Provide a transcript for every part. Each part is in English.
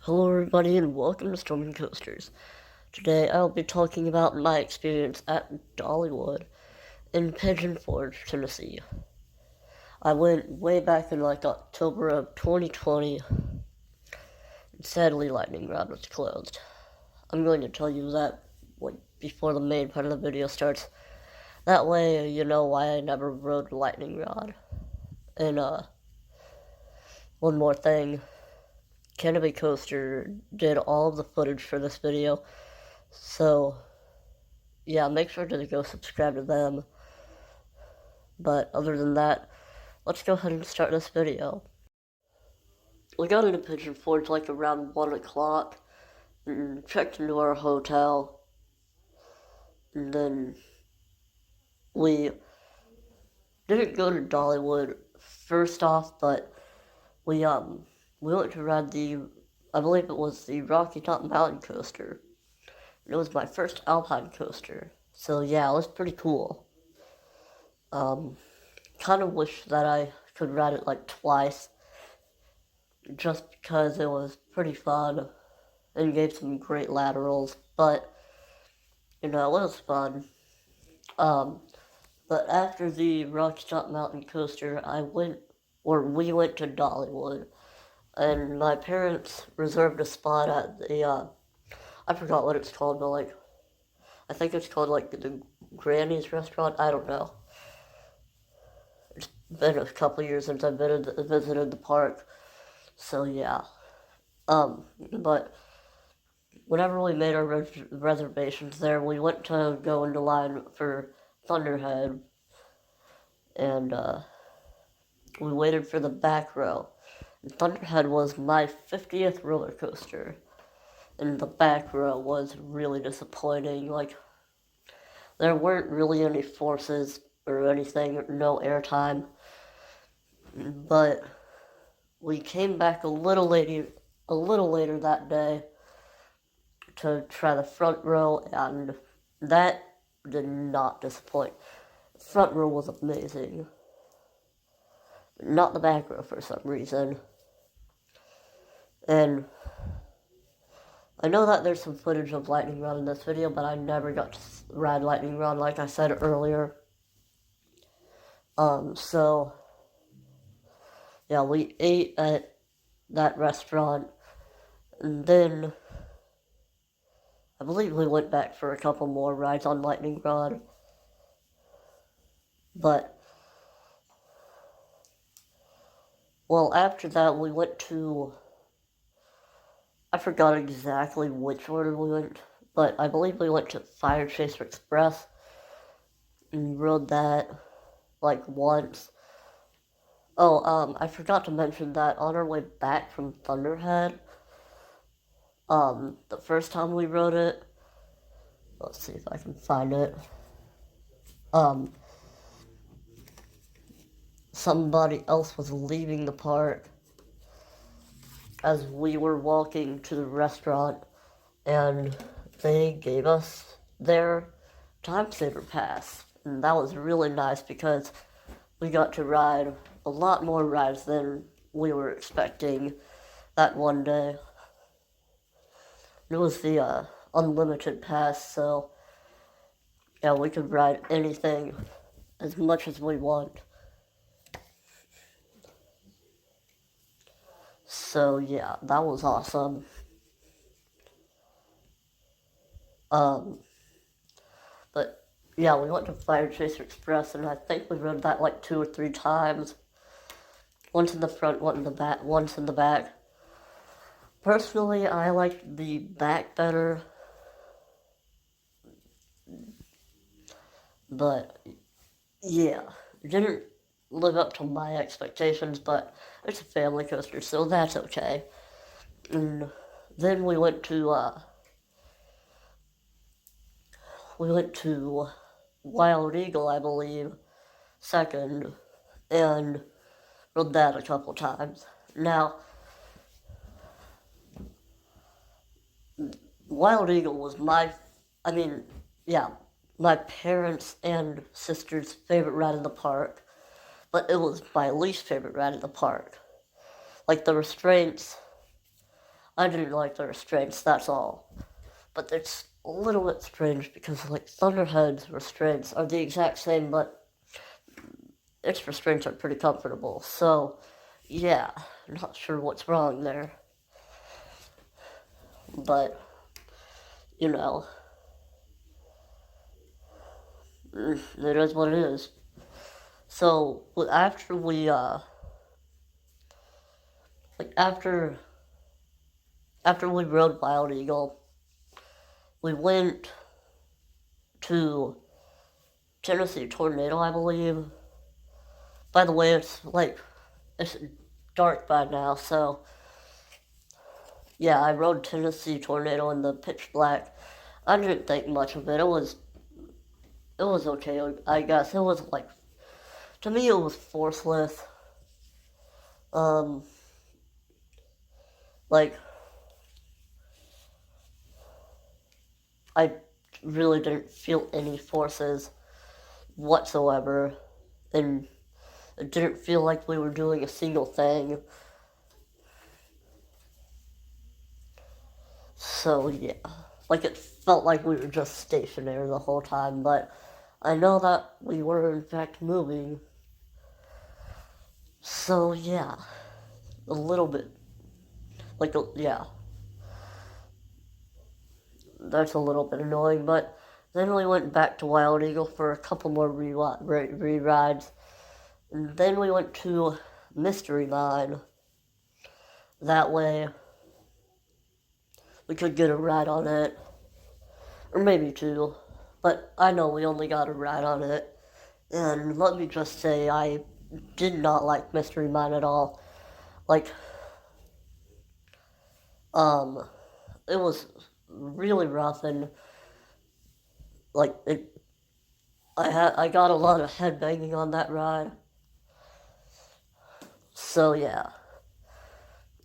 Hello everybody and welcome to Storming Coasters. Today I'll be talking about my experience at Dollywood in Pigeon Forge, Tennessee. I went way back in October of 2020, and sadly Lightning Rod was closed. I'm going to tell you that before the main part of the video starts. That way you know why I never rode Lightning Rod. And one more thing. Canopy Coaster did all of the footage for this video, so yeah, make sure to go subscribe to them. But other than that, let's go ahead and start this video. We got into Pigeon Forge around 1 o'clock, and checked into our hotel, and then we didn't go to Dollywood first off, but we went to ride I believe it was the Rocky Top Mountain Coaster. It was my first alpine coaster, so yeah, it was pretty cool. Kind of wish that I could ride it twice, just because it was pretty fun and gave some great laterals, but it was fun. But after the Rocky Top Mountain Coaster, we went to Dollywood, and my parents reserved a spot at the, I forgot what it's called, but I think it's called the Granny's Restaurant, I don't know. It's been a couple years since I've visited the park, so yeah. But whenever we made our reservations there, we went to go into line for Thunderhead, and we waited for the back row. And Thunderhead was my 50th roller coaster, and the back row was really disappointing. There weren't really any forces or anything, no airtime, but we came back a little later that day to try the front row, and that did not disappoint. The front row was amazing. Not the back row for some reason. And I know that there's some footage of Lightning Rod in this video, but I never got to ride Lightning Rod like I said earlier. So yeah, we ate at that restaurant, and then I believe we went back for a couple more rides on Lightning Rod. But well, after that we went to, I forgot exactly which order we went, but I believe we went to Fire Chaser Express and rode that once. Oh, I forgot to mention that on our way back from Thunderhead, the first time we rode it, let's see if I can find it, somebody else was leaving the park as we were walking to the restaurant, and they gave us their time saver pass, and that was really nice because we got to ride a lot more rides than we were expecting that one day. It was the unlimited pass, so yeah, we could ride anything as much as we want. So yeah, that was awesome. But yeah, we went to Fire Chaser Express, and I think we rode that 2 or 3 times. Once in the front, once in the back. Personally, I liked the back better, but yeah, it didn't live up to my expectations, but it's a family coaster, so that's okay. And then we went to Wild Eagle, I believe, second, and rode that a couple times. Now, Wild Eagle was my parents' and sister's favorite ride in the park, but it was my least favorite ride in the park. The restraints, I didn't like the restraints, that's all. But it's a little bit strange because, like, Thunderhead's restraints are the exact same, but its restraints are pretty comfortable. So, yeah, not sure what's wrong there. But, you know, it is what it is. So, after we, like, after we rode Wild Eagle, we went to Tennessee Tornado, I believe. By the way, it's dark by now, so yeah, I rode Tennessee Tornado in the pitch black. I didn't think much of it. It was okay, I guess. It was like, to me, it was forceless. Um, like, I really didn't feel any forces whatsoever, and it didn't feel like we were doing a single thing. So, yeah. Like, it felt like we were just stationary the whole time, but I know that we were, in fact, moving. So, yeah. A little bit. Yeah. That's a little bit annoying, but then we went back to Wild Eagle for a couple more re-rides. And then we went to Mystery Mine. That way, we could get a ride on it. Or maybe two. But I know we only got a ride on it. And let me just say, I did not like Mystery Mine at all. Like, it was really rough, and like I got a lot of head banging on that ride. So yeah,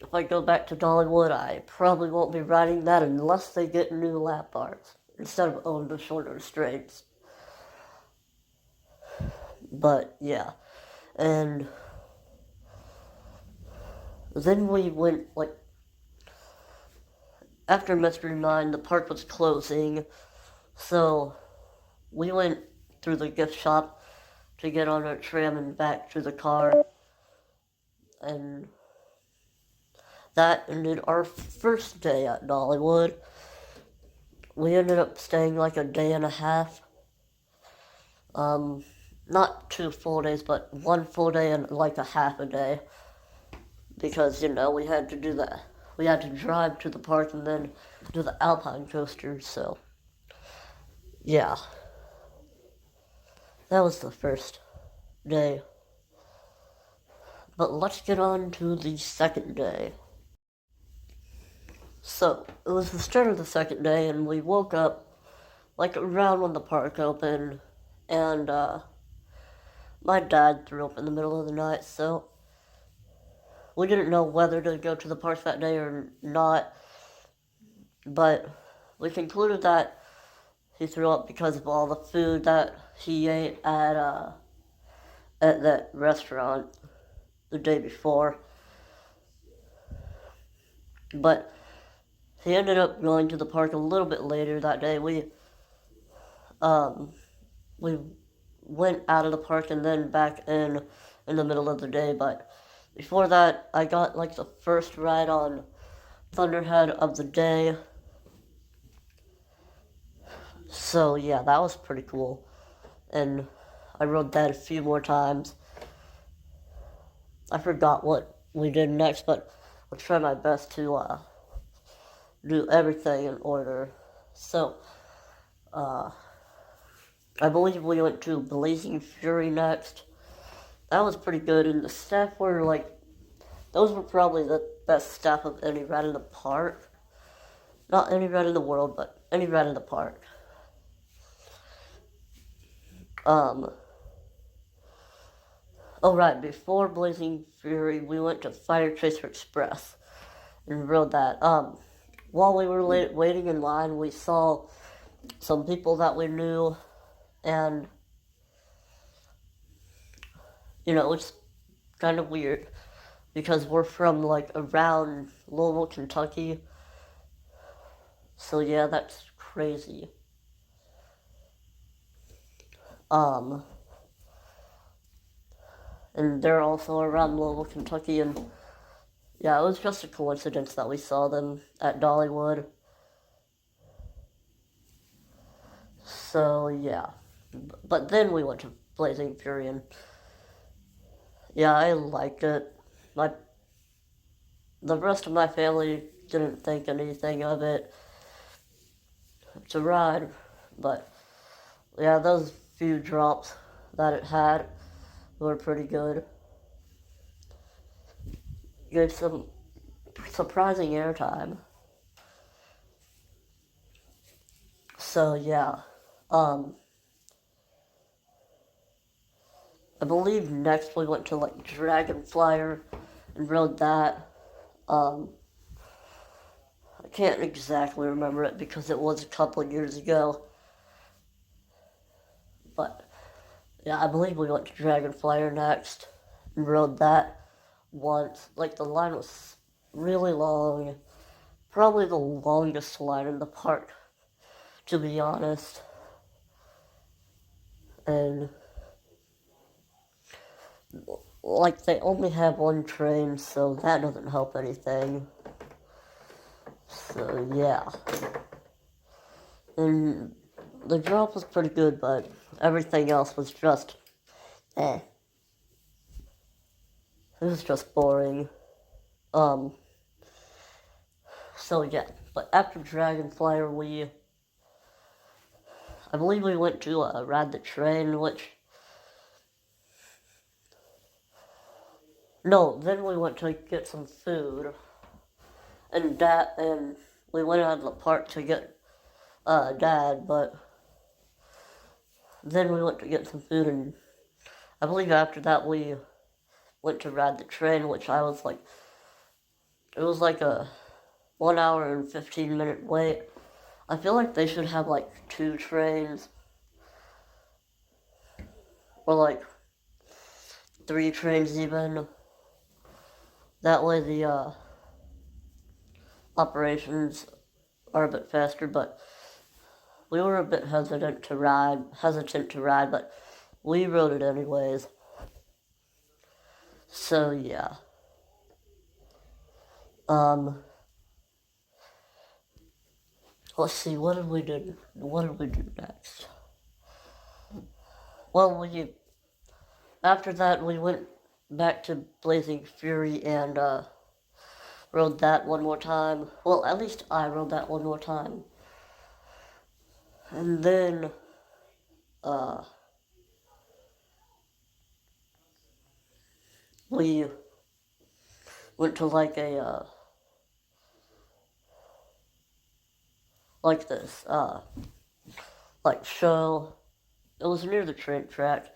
if I go back to Dollywood, I probably won't be riding that unless they get new lap bars instead of the shorter restraints. But yeah, and then we went after Mystery Mine, the park was closing, so we went through the gift shop to get on our tram and back to the car, and that ended our first day at Dollywood. We ended up staying like a day and a half. Not 2 full days, but 1 full day and like a half a day. Because, we had to do that. We had to drive to the park and then do the Alpine coasters, so yeah. That was the first day. But let's get on to the second day. So, it was the start of the second day, and we woke up like around when the park opened, and my dad threw up in the middle of the night, so we didn't know whether to go to the park that day or not, but we concluded that he threw up because of all the food that he ate at that restaurant the day before. But he ended up going to the park a little bit later that day. We went out of the park and then back in the middle of the day. But before that, I got like the first ride on Thunderhead of the day. So yeah, that was pretty cool. And I rode that a few more times. I forgot what we did next, but I'll try my best to do everything in order. So, I believe we went to Blazing Fury next. That was pretty good, and the staff were those were probably the best staff of any ride in the park. Not any ride in the world, but any ride in the park. Oh right, before Blazing Fury, we went to Fire Chaser Express and rode that. While we were waiting in line, we saw some people that we knew, and it's kind of weird. because we're from like around Louisville, Kentucky. So yeah, that's crazy. Um, and they're also around Louisville, Kentucky, and yeah, it was just a coincidence that we saw them at Dollywood. So yeah, but then we went to Blazing Fury, and yeah, I liked it. My the rest of my family didn't think anything of it. It's a ride, but yeah, those few drops that it had were pretty good. Gave some surprising airtime. So yeah, um, I believe next we went to like Dragon Flyer and rode that. Um, I can't exactly remember it because it was a couple of years ago, but yeah, I believe we went to Dragon Flyer next and rode that once. Like the line was really long, probably the longest line in the park, to be honest. And like they only have one train, so that doesn't help anything. So yeah, and the drop was pretty good, but everything else was just eh. It was just boring. Um, so yeah, but after Dragonflyer, I believe we went to ride the train, which no, then we went to get some food, and we went out of the park to get Dad, but then we went to get some food, and I believe after that we went to ride the train, which I was like, it was like a 1 hour and 15-minute wait. I feel like they should have like two trains, or like three trains even. That way the operations are a bit faster, but we were a bit hesitant to ride, but we rode it anyways. So yeah. Um, let's see, what did we do? What did we do next? Well, after that we went back to Blazing Fury and rode that one more time. Well, at least I rode that one more time. And then uh, we went to like this like show. It was near the train track,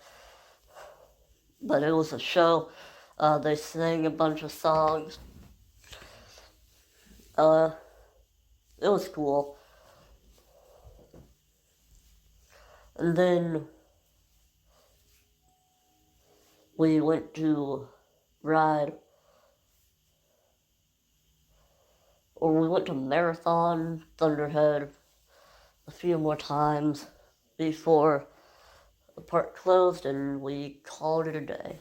but it was a show. They sang a bunch of songs. Uh, it was cool. And then we went to ride, or we went to Marathon Thunderhead a few more times before the park closed, and we called it a day.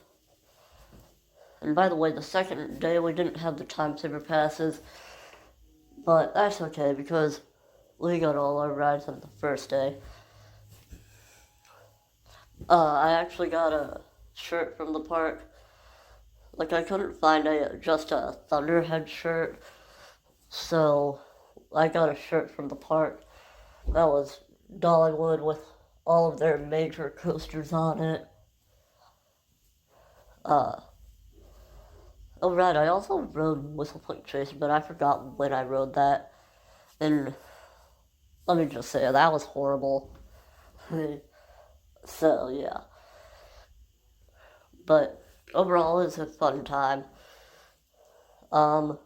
And by the way, the second day we didn't have the time saver passes, but that's okay because we got all our rides on the first day. I actually got a shirt from the park. Like I couldn't find just a Thunderhead shirt, so I got a shirt from the park that was Dollywood with all of their major coasters on it. Uh, oh right, I also rode Whistlepoint Tracer, but I forgot when I rode that. And let me just say, that was horrible. So yeah, but overall, it's a fun time. Um,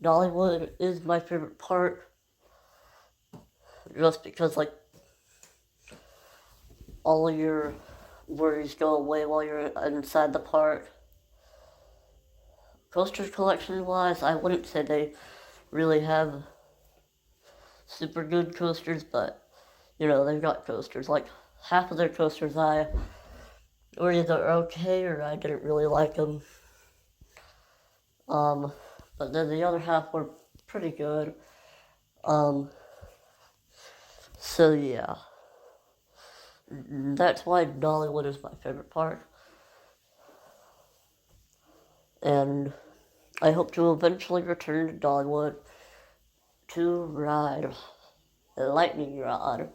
Dollywood is my favorite part, just because like all of your worries go away while you're inside the park. coaster collection wise, I wouldn't say they really have super good coasters, but you know, they've got coasters. Like half of their coasters were either okay or I didn't really like them. But then the other half were pretty good. So yeah, that's why Dollywood is my favorite park. And I hope to eventually return to Dollywood to ride a lightning rod.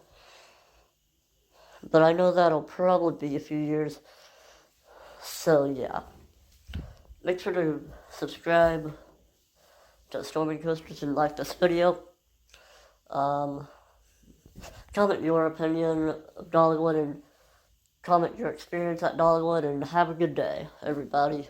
But I know that'll probably be a few years. So yeah. Make sure to subscribe to Storming Coasters and like this video. Comment your opinion of Dollywood and comment your experience at Dollywood, and have a good day, everybody.